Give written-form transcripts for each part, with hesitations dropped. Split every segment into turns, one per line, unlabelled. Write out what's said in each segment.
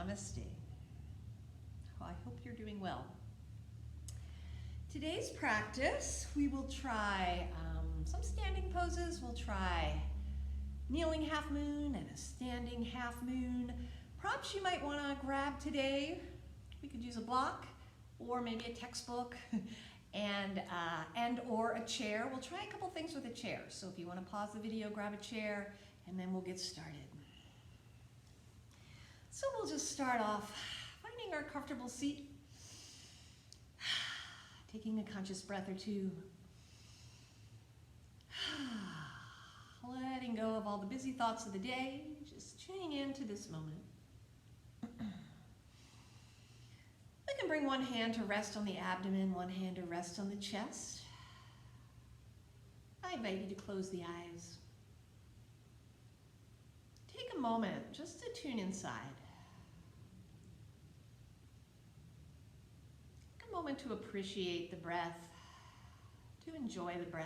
Namaste. Oh, I hope you're doing well. Today's practice, we will try some standing poses. We'll try kneeling half moon and a standing half moon. Props you might want to grab today. We could use a block or maybe a textbook and or a chair. We'll try a couple things with a chair. So if you want to pause the video, grab a chair, and then we'll get started. So we'll just start off finding our comfortable seat, taking a conscious breath or two, letting go of all the busy thoughts of the day, just tuning into this moment. We can bring one hand to rest on the abdomen, one hand to rest on the chest. I invite you to close the eyes. Take a moment just to tune inside. Take a moment to appreciate the breath, to enjoy the breath,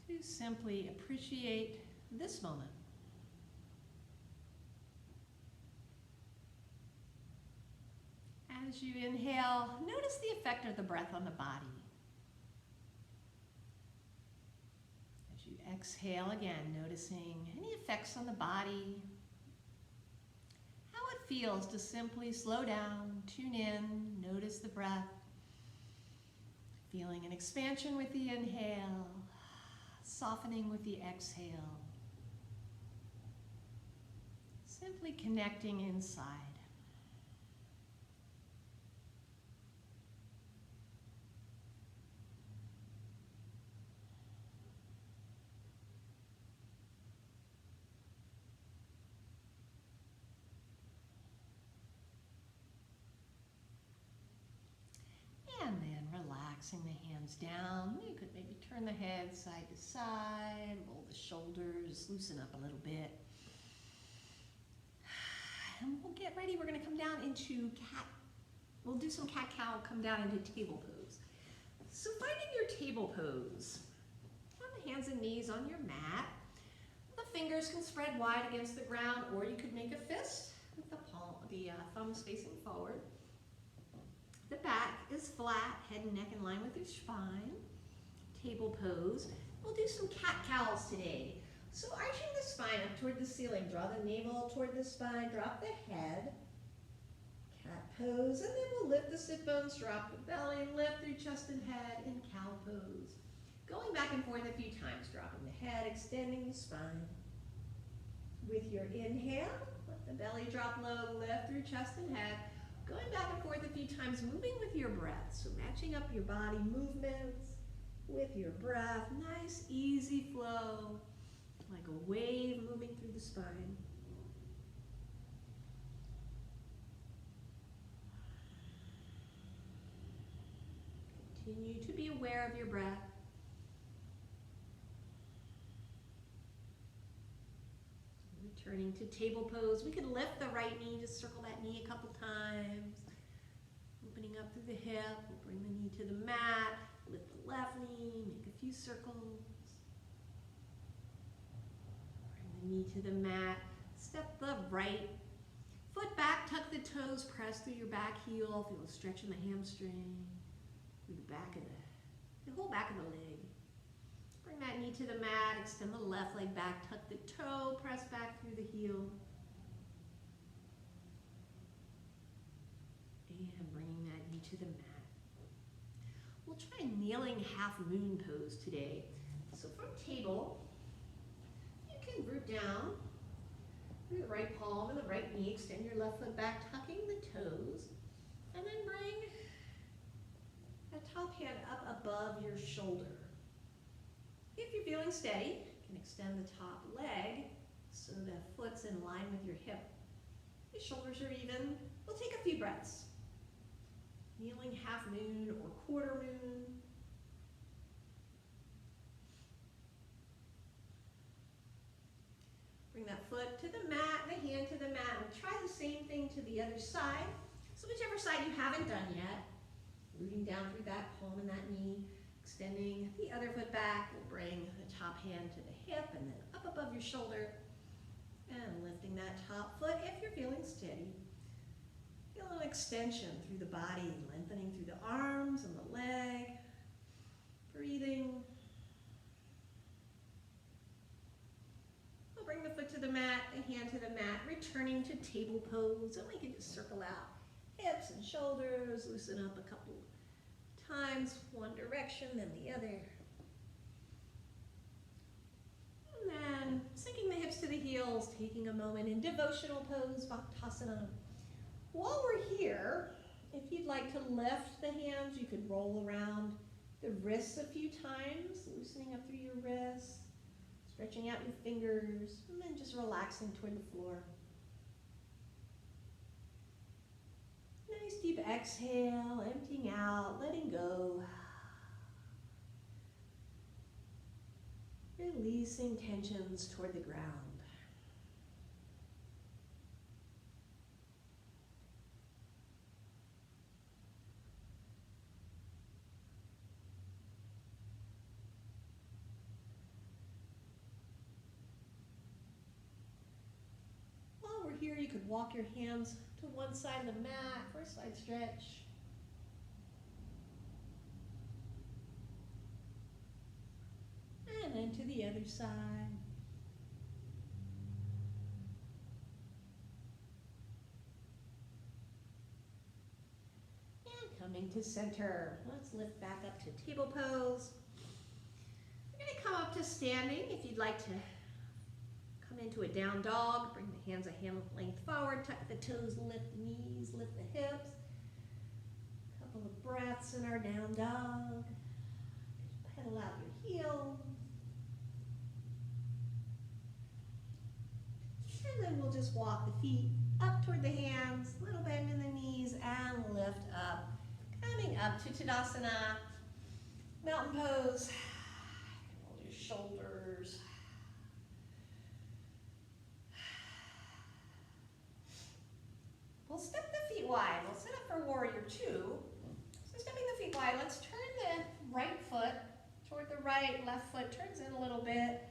to simply appreciate this moment. As you inhale, notice the effect of the breath on the body. As you exhale again, noticing any effects on the body, how it feels to simply slow down, tune in, notice the breath, feeling an expansion with the inhale, softening with the exhale, simply connecting inside. And then relaxing the hands down. You could maybe turn the head side to side, roll the shoulders, loosen up a little bit. And we'll get ready. We're going to come down into cat. We'll do some cat-cow, come down into table pose. So finding your table pose. On the hands and knees on your mat. The fingers can spread wide against the ground, or you could make a fist with the thumbs facing forward. The back is flat, head and neck in line with your spine. Table pose. We'll do some cat-cows today. So arching the spine up toward the ceiling, draw the navel toward the spine, drop the head. Cat pose, and then we'll lift the sit bones, drop the belly, lift through chest and head in cow pose. Going back and forth a few times, dropping the head, extending the spine. With your inhale, let the belly drop low, lift through chest and head. Going back and forth a few times, moving with your breath. So matching up your body movements with your breath. Nice, easy flow, like a wave moving through the spine. Continue to be aware of your breath. Returning to table pose, we could lift the right knee, just circle that knee a couple times. Opening up through the hip, we'll bring the knee to the mat, lift the left knee, make a few circles. Bring the knee to the mat, step the right foot back, tuck the toes, press through your back heel, feel a stretch in the hamstring, through the back of the whole back of the leg. Bring that knee to the mat, extend the left leg back, tuck the toe, press back through the heel. And bringing that knee to the mat. We'll try a kneeling half moon pose today. So from table, you can root down through the right palm and the right knee, extend your left foot back, tucking the toes, and then bring the top hand up above your shoulder. If you're feeling steady, you can extend the top leg so the foot's in line with your hip. The shoulders are even. We'll take a few breaths. Kneeling half moon or quarter moon. Bring that foot to the mat, the hand to the mat. We'll try the same thing to the other side. So whichever side you haven't done yet, rooting down through that palm and that knee. Extending the other foot back, we'll bring the top hand to the hip and then up above your shoulder. And lifting that top foot if you're feeling steady. Feel an extension through the body, lengthening through the arms and the leg. Breathing. We'll bring the foot to the mat, the hand to the mat, returning to table pose. And we can just circle out hips and shoulders, loosen up a couple times, one direction, then the other. And then sinking the hips to the heels, taking a moment in devotional pose, Tadasana. While we're here, if you'd like to lift the hands, you could roll around the wrists a few times, loosening up through your wrists, stretching out your fingers, and then just relaxing toward the floor. Nice deep exhale, emptying out, letting go. Releasing tensions toward the ground. While we're here, you could walk your hands to one side of the mat for a side stretch. And then to the other side. And coming to center. Let's lift back up to table pose. We're going to come up to standing. If you'd like to come into a down dog, bring the hands a hand length forward, tuck the toes, lift the knees, lift the hips. A couple of breaths in our down dog. Pedal out your heels. And then we'll just walk the feet up toward the hands, little bend in the knees, and lift up. Coming up to Tadasana, mountain pose. Roll your shoulders. We'll step the feet wide. We'll set up for warrior two. So stepping the feet wide, let's turn the right foot toward the right, left foot turns in a little bit.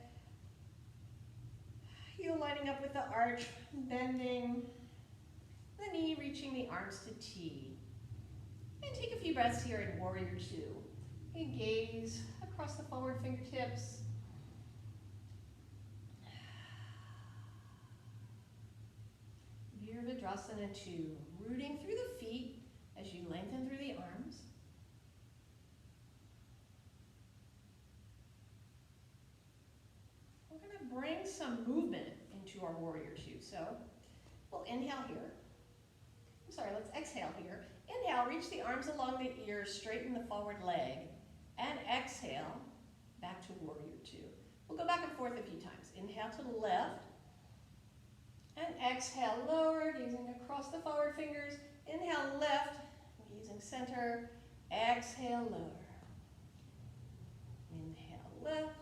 Heel lining up with the arch, bending the knee, reaching the arms to T. And take a few breaths here in warrior two. And gaze across the forward fingertips. Virabhadrasana 2, rooting through the feet as you lengthen through the arms. We're going to bring some movement into our warrior two. So we'll inhale here. Let's exhale here. Inhale, reach the arms along the ears, straighten the forward leg. And exhale, back to warrior two. We'll go back and forth a few times. Inhale to the left. And exhale, lower, gazing across the forward fingers. Inhale, lift, gazing center. Exhale, lower. Inhale, lift.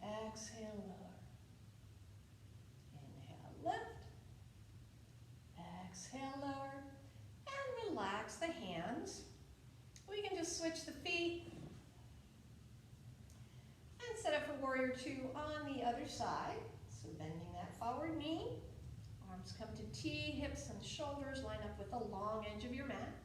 Exhale, lower. Inhale, lift. Exhale, lower. And relax the hands. We can just switch the feet. And set up for warrior two on the other side. So bending that forward knee. Arms come to T, hips and shoulders line up with the long edge of your mat.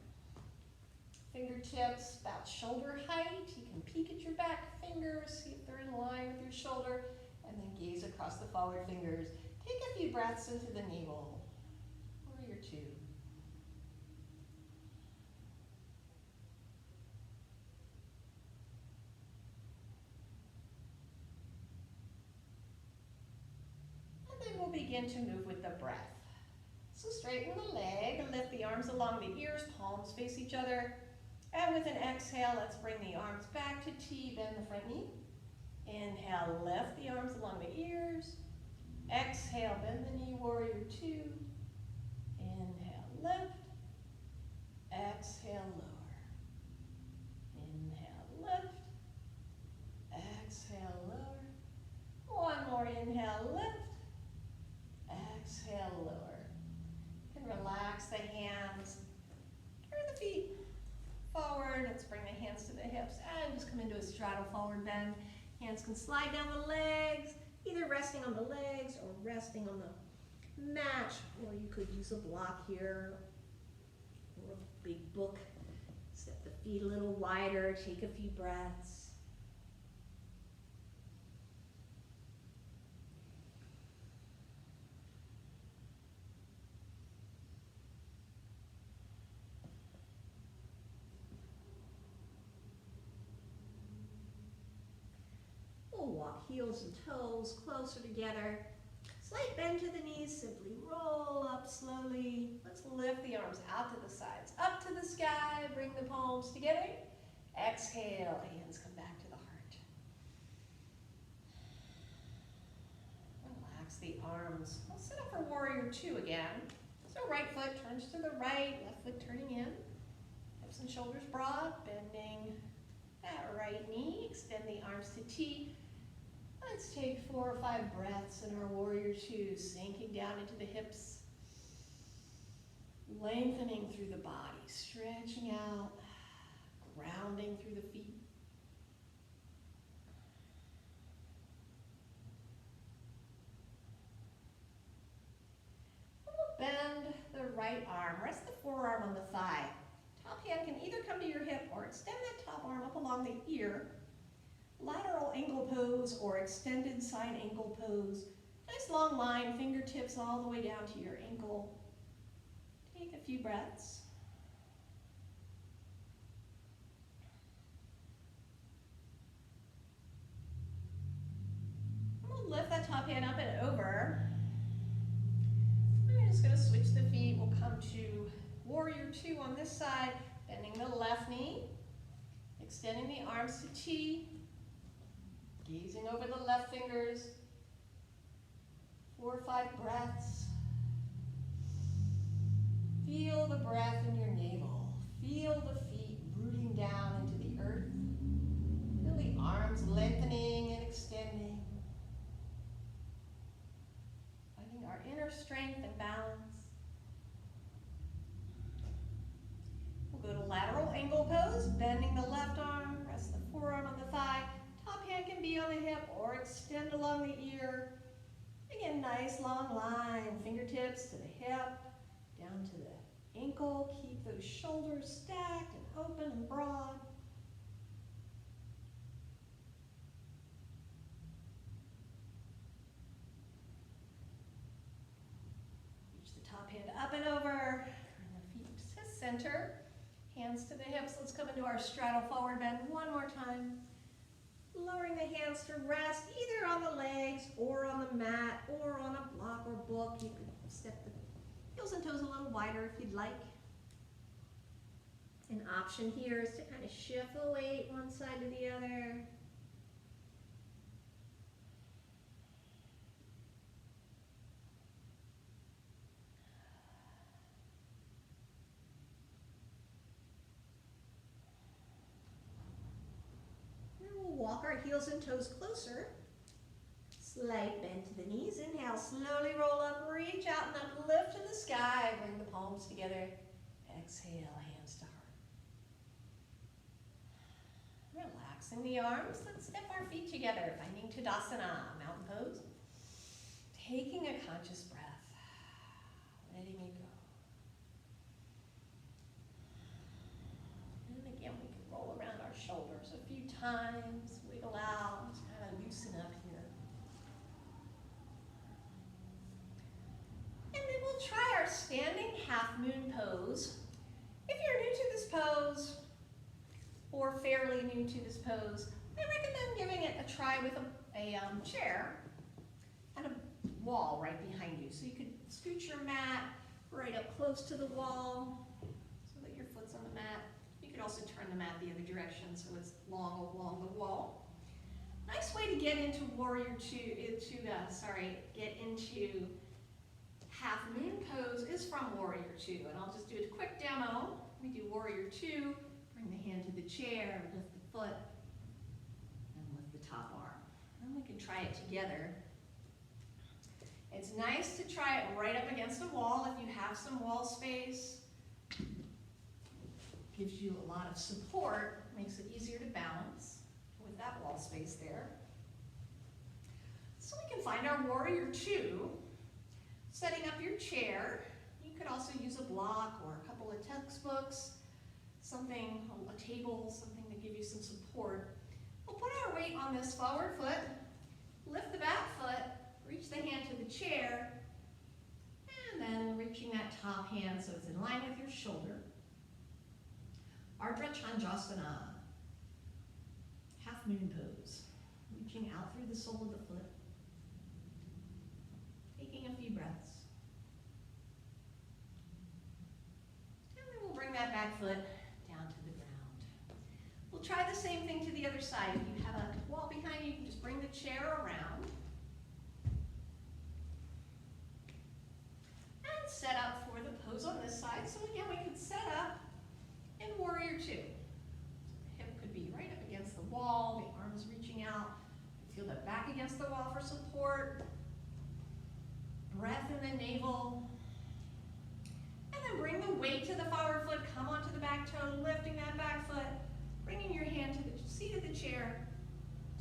Fingertips about shoulder height. You can peek at your back fingers, see if they're in line with your shoulder, and then gaze across the forward fingers. Take a few breaths into the navel. Warrior two. And then we'll begin to move with the breath. So straighten the leg, lift the arms along the ears, palms face each other. And with an exhale, let's bring the arms back to T, bend the front knee. Inhale, lift the arms along the ears. Exhale, bend the knee, warrior two. Inhale, lift. Exhale, lower. Inhale, lift. Exhale, lower. One more, inhale, lift. Exhale, lower. You can relax the hands. Turn the feet forward. Let's bring the hands to the hips and just come into a straddle forward bend. Hands can slide down the legs. either resting on the legs or resting on the mat, or you could use a block here or a big book. Step the feet a little wider, take a few breaths. We'll walk heels and toes closer together. Slight bend to the knees, simply roll up slowly. Let's lift the arms out to the sides, up to the sky, bring the palms together. Exhale, hands come back to the heart. Relax the arms. We'll sit up for warrior two again. So right foot turns to the right, left foot turning in. Hips and shoulders broad, bending that right knee. Extend the arms to T. Let's take 4 or 5 breaths in our warrior two, sinking down into the hips, lengthening through the body, stretching out, grounding through the feet. We'll bend the right arm, rest the forearm on the thigh. Top hand can either come to your hip or extend that top arm up along the ear. Lateral ankle pose or extended side ankle pose. Nice long line, fingertips all the way down to your ankle. Take a few breaths. We'll lift that top hand up and over. We're just going to switch the feet. We'll come to warrior two on this side, bending the left knee, extending the arms to T. Gazing over the left fingers, 4 or 5 breaths. Feel the breath in your navel. Feel the feet rooting down into the earth. Feel the arms lengthening and extending. Finding our inner strength and balance. We'll go to lateral ankle pose, bending the left arm, rest the forearm on the thigh. Top hand can be on the hip or extend along the ear. Again, nice long line, fingertips to the hip, down to the ankle. Keep those shoulders stacked and open and broad. Reach the top hand up and over. Turn the feet to center. Hands to the hips. Let's come into our straddle forward bend one more time. Lowering the hands to rest either on the legs or on the mat or on a block or book. You can step the heels and toes a little wider if you'd like. An option here is to kind of shift the weight one side to the other. Walk our heels and toes closer. Slight bend to the knees. Inhale, slowly roll up, reach out and uplift to the sky. Bring the palms together. Exhale, hands to heart. Relaxing the arms. Let's step our feet together, finding Tadasana, mountain pose. Taking a conscious breath. Letting it go. And again, we can roll around our shoulders a few times, wiggle out, kind of loosen up here. And then we'll try our standing half moon pose. If you're new to this pose, or fairly new to this pose, I recommend giving it a try with a chair and a wall right behind you. So you could scoot your mat right up close to the wall so that your foot's on the mat. You could also turn the mat the other direction so it's long along the wall. Nice way to get into get into half moon pose is from warrior two. And I'll just do a quick demo. We do warrior two, bring the hand to the chair, lift the foot, and lift the top arm. Then we can try it together. It's nice to try it right up against a wall if you have some wall space. Gives you a lot of support, makes it easier to balance with that wall space there. So we find our warrior two. Setting up your chair. You could also use a block or a couple of textbooks, something, a table, something to give you some support. We'll put our weight on this forward foot, lift the back foot, reach the hand to the chair, and then reaching that top hand so it's in line with your shoulder. Ardha Chandrasana, half-moon pose. Reaching out through the sole of the foot. Taking a few breaths. And then we'll bring that back foot down to the ground. We'll try the same thing to the other side. If you have a wall behind you, you can just bring the chair around. And set up for the pose on this side. So again, we could set up in warrior two. The hip could be right up against the wall, the arms reaching out. Feel the back against the wall for support. Breath in the navel. And then bring the weight to the forward foot, come onto the back toe, lifting that back foot, bringing your hand to the seat of the chair.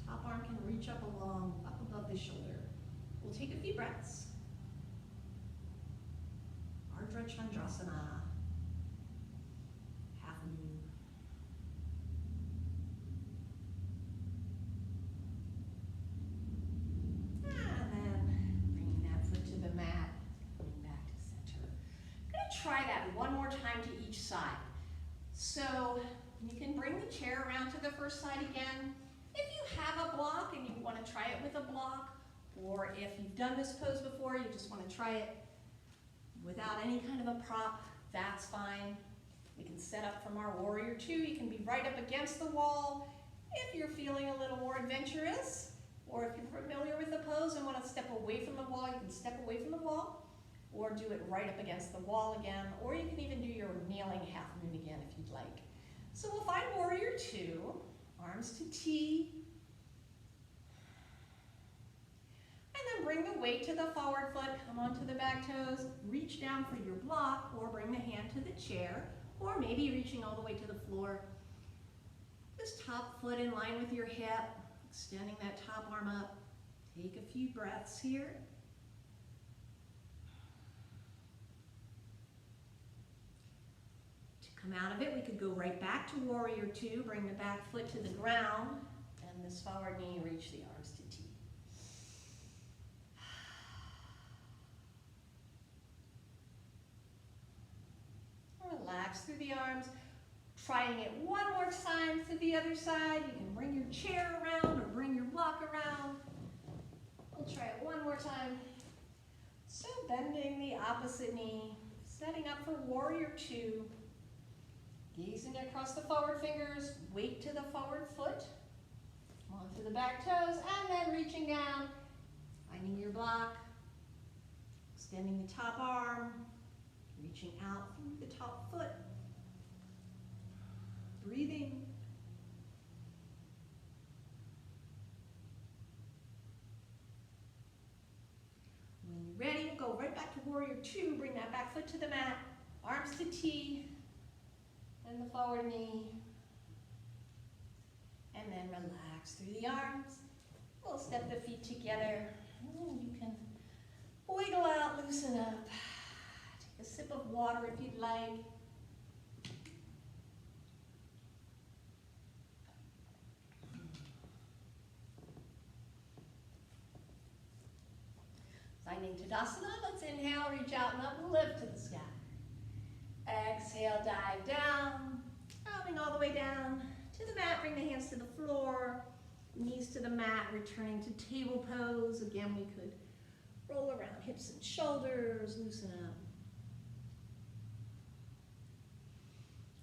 Top arm can reach up along, up above the shoulder. We'll take a few breaths. Ardha Chandrasana, Halfmoon. And then bringing that foot to the mat, coming back to center. I'm going to try that one more time to each side. So you can bring the chair around to the first side again. If you have a block and you want to try it with a block, or if you've done this pose before, you just want to try it without any kind of a prop, that's fine. We can set up from our warrior two. You can be right up against the wall if you're feeling a little more adventurous, or if you're familiar with the pose and want to step away from the wall, you can step away from the wall, or do it right up against the wall again, or you can even do your kneeling half-moon again if you'd like. So we'll find warrior two, arms to T, and then bring the weight to the forward foot, come onto the back toes, reach down for your block, or bring the hand to the chair, or maybe reaching all the way to the floor. This top foot in line with your hip, extending that top arm up. Take a few breaths here. To come out of it, we could go right back to warrior two, bring the back foot to the ground, and this forward knee, reach the arms to T. Relax through the arms. Trying it one more time to the other side. You can bring your chair around or bring your block around. We'll try it one more time. So bending the opposite knee, setting up for warrior two. Gazing across the forward fingers, weight to the forward foot. Onto the back toes, and then reaching down, finding your block, extending the top arm, reaching out through the top foot. Breathing. When you're ready, we'll go right back to warrior two. Bring that back foot to the mat, arms to T, and the forward knee. And then relax through the arms. We'll step the feet together. You can wiggle out, loosen up. Take a sip of water if you'd like. Finding Tadasana, let's inhale, reach out and up, lift to the sky. Exhale, dive down, coming all the way down to the mat, bring the hands to the floor, knees to the mat, returning to table pose. Again, we could roll around hips and shoulders, loosen up.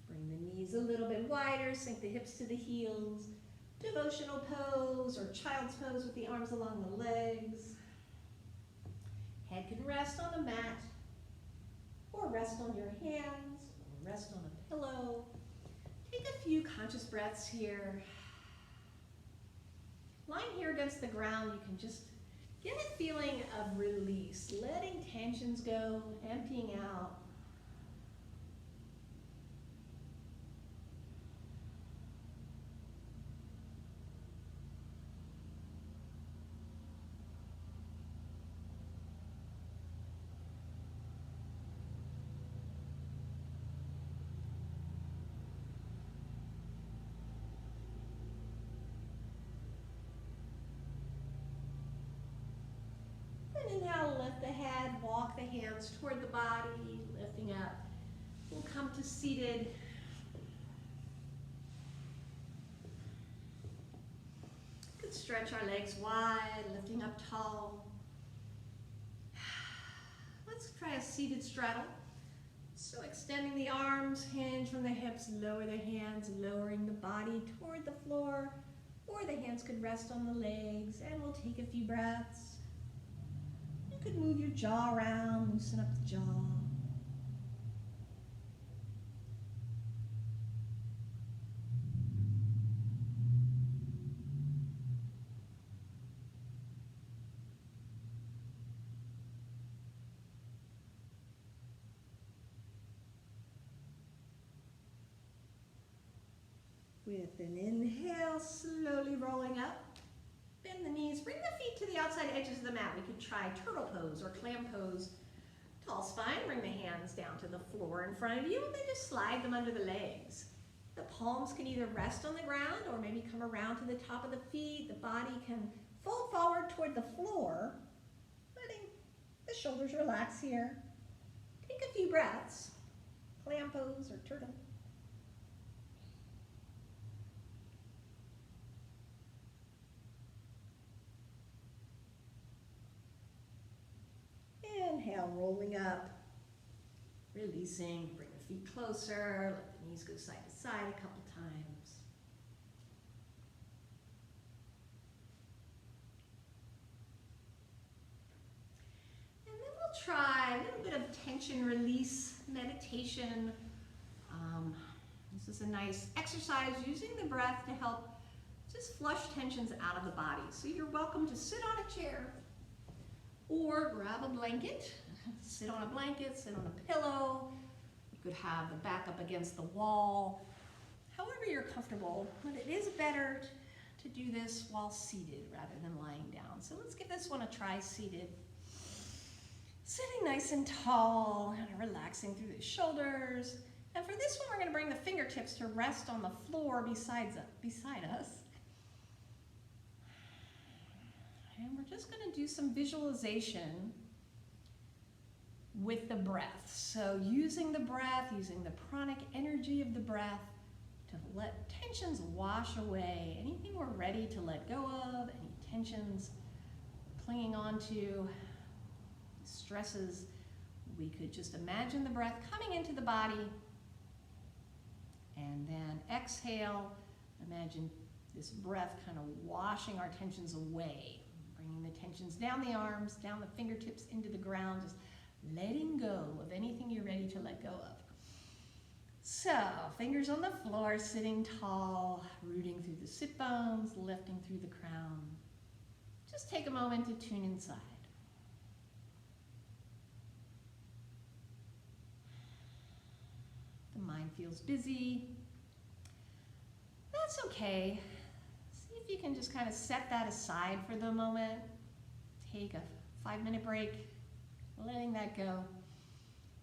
Bring the knees a little bit wider, sink the hips to the heels. Devotional pose or child's pose with the arms along the legs. Head can rest on the mat, or rest on your hands, or rest on a pillow. Take a few conscious breaths here. Lying here against the ground, you can just get a feeling of release, letting tensions go, emptying out. head, walk the hands toward the body, lifting up. We'll come to seated. Good, stretch our legs wide, lifting up tall. Let's try a seated straddle. So extending the arms, hinge from the hips, lower the hands, lowering the body toward the floor, or the hands could rest on the legs, and we'll take a few breaths. You could move your jaw around, loosen up the jaw. With an inhale, slowly rolling up. Bend the knees, bring the feet to the outside edges of the mat. We could try turtle pose or clam pose. Tall spine, bring the hands down to the floor in front of you, and then just slide them under the legs. The palms can either rest on the ground or maybe come around to the top of the feet. The body can fold forward toward the floor, letting the shoulders relax here. Take a few breaths. Clam pose or turtle. Inhale, rolling up, releasing, bring the feet closer, let the knees go side to side a couple times. And then we'll try a little bit of tension release meditation. This is a nice exercise using the breath to help just flush tensions out of the body. So you're welcome to sit on a chair, or grab a blanket, sit on a blanket, sit on a pillow. You could have the back up against the wall, however you're comfortable, but it is better to do this while seated rather than lying down. So let's give this one a try seated. Sitting nice and tall, and relaxing through the shoulders. And for this one, we're gonna bring the fingertips to rest on the floor beside us. And we're just going to do some visualization with the breath. So using the breath, using the pranic energy of the breath to let tensions wash away. Anything we're ready to let go of, any tensions clinging on to, stresses, we could just imagine the breath coming into the body, and then exhale. Imagine this breath kind of washing our tensions away. Bringing the tensions down the arms, down the fingertips into the ground, just letting go of anything you're ready to let go of. So, fingers on the floor, sitting tall, rooting through the sit bones, lifting through the crown. Just take a moment to tune inside. The mind feels busy. That's okay. See if you can just kind of set that aside for the moment. Take a 5-minute break, letting that go.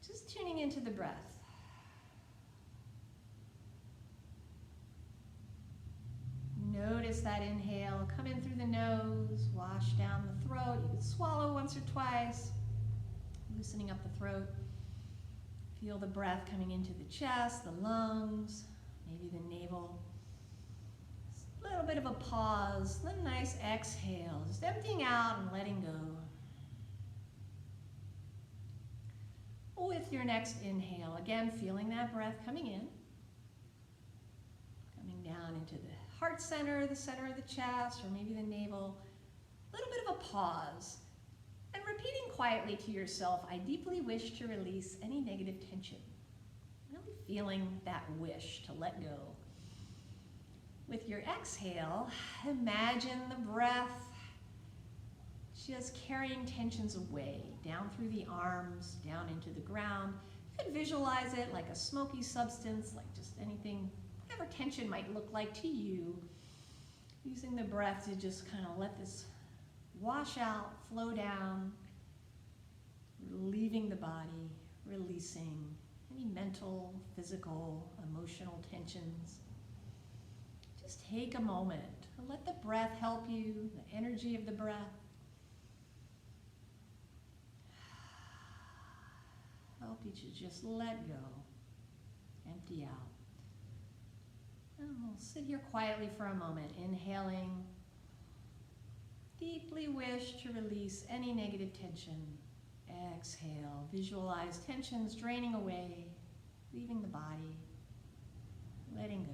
Just tuning into the breath. Notice that inhale, come in through the nose, wash down the throat. You can swallow once or twice, loosening up the throat. Feel the breath coming into the chest, the lungs, maybe the navel. Just a little bit of a pause, then a nice exhale, just emptying out and letting go. With your next inhale, again, feeling that breath coming in, coming down into the heart center, the center of the chest, or maybe the navel. A little bit of a pause. And repeating quietly to yourself, I deeply wish to release any negative tension. Really feeling that wish to let go. With your exhale, imagine the breath just carrying tensions away, down through the arms, down into the ground. You could visualize it like a smoky substance, like just anything, whatever tension might look like to you. Using the breath to just kind of let this wash out, flow down, leaving the body, releasing any mental, physical, emotional tensions. Just take a moment and let the breath help you, the energy of the breath. help you to just let go, empty out. And we'll sit here quietly for a moment, inhaling. Deeply wish to release any negative tension. Exhale, visualize tensions draining away, leaving the body, letting go.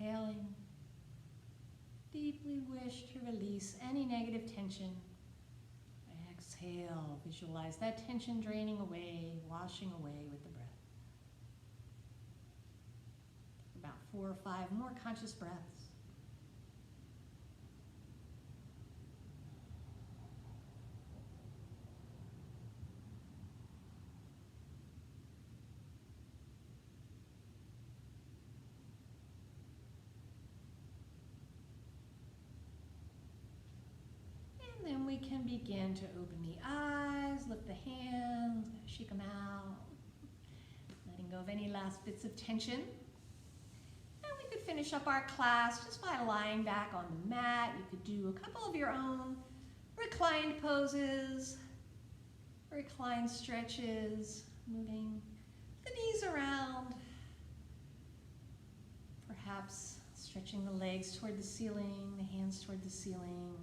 Inhaling, deeply wish to release any negative tension. Exhale, visualize that tension draining away, washing away with the breath. About 4 or 5 more conscious breaths. Then we can begin to open the eyes, lift the hands, shake them out, letting go of any last bits of tension. And we could finish up our class just by lying back on the mat. You could do a couple of your own reclined poses, reclined stretches, moving the knees around, perhaps stretching the legs toward the ceiling, the hands toward the ceiling.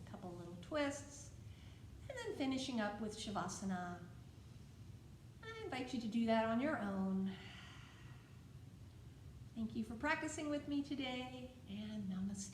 A couple little twists, and then finishing up with Shavasana. I invite you to do that on your own. Thank you for practicing with me today, and namaste.